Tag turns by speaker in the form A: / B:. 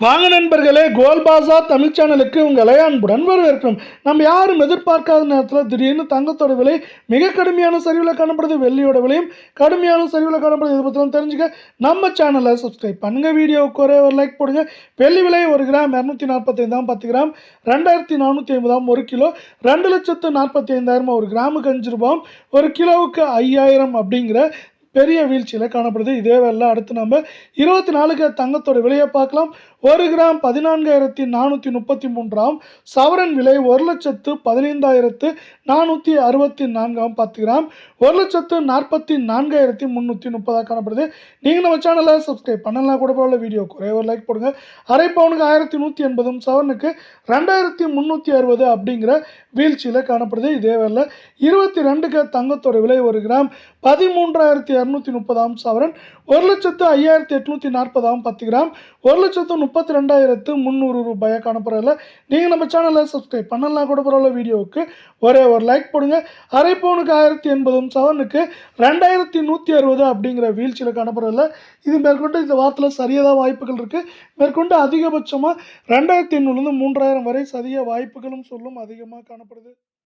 A: வாங்க நண்பர்களே, கோல் பாசா தமிழ் சேனலுக்கு உங்களை அன்புடன் வரவேற்கிறோம். நம்ம யாரும் எதிர்பார்க்காத நேரத்தில் திடீர்னு தங்கத்தோட விலை மிக கடுமையான சரிவில் காணப்படுது. வெள்ளியோட விலையும் கடுமையான சரிவில் காணப்படுது. இதை பற்றிலாம் தெரிஞ்சுக்க நம்ம சேனலை சப்ஸ்கிரைப் பண்ணுங்கள். வீடியோவுக்கு ஒரே ஒரு லைக் போடுங்க. வெள்ளி விலை 1 கிராம் 245 10 கிராம் 2450 1 கிலோ 2,45,000 1 கிராமுக்கு 5 ரூபாய் 1 கிலோவுக்கு 5000 அப்படிங்கிற பெரிய வீழ்ச்சியில் காணப்படுது. இதே வேலை அடுத்து நம்ம 24 தங்கத்தோட விலையை பார்க்கலாம். 1 கிராம் 14,433 சவரன் விலை 1,15,464 10 கிராம் 1,44,330 காணப்படுது. நீங்கள் நம்ம சேனலை சப்ஸ்கிரைப் பண்ணலாம் கூட போல வீடியோ ஒரே ஒரு லைக் போடுங்க. அரை பவுனுக்கு 1,180 சவரனுக்கு 2,360 அப்படிங்கிற வீழ்ச்சியில் காணப்படுது. இதே வேலை 22 தங்கத்தோட விலை 1 கிராம் 13,230 சவரன் 1,05,840 10 கிராம் 1,32,300 ரூபாயை காணப்படுறதில்ல. நீங்கள் நம்ம சேனலை சப்ஸ்கிரைப் பண்ணலாம் கூட பரவாயில்ல வீடியோவுக்கு ஒரே ஒரு லைக் போடுங்க. அரை பவுனுக்கு 1,080 சவரனுக்கு 2,160 அப்படிங்கிற வீழ்ச்சியில் காணப்படுறதில்ல. இது மேற்கொண்டு இந்த வாரத்தில் சரியதாக வாய்ப்புகள் இருக்குது. மேற்கொண்டு அதிகபட்சமாக 2,800 3,000 வரை சரிய வாய்ப்புகளும் சொல்லும் அதிகமாக காணப்படுது.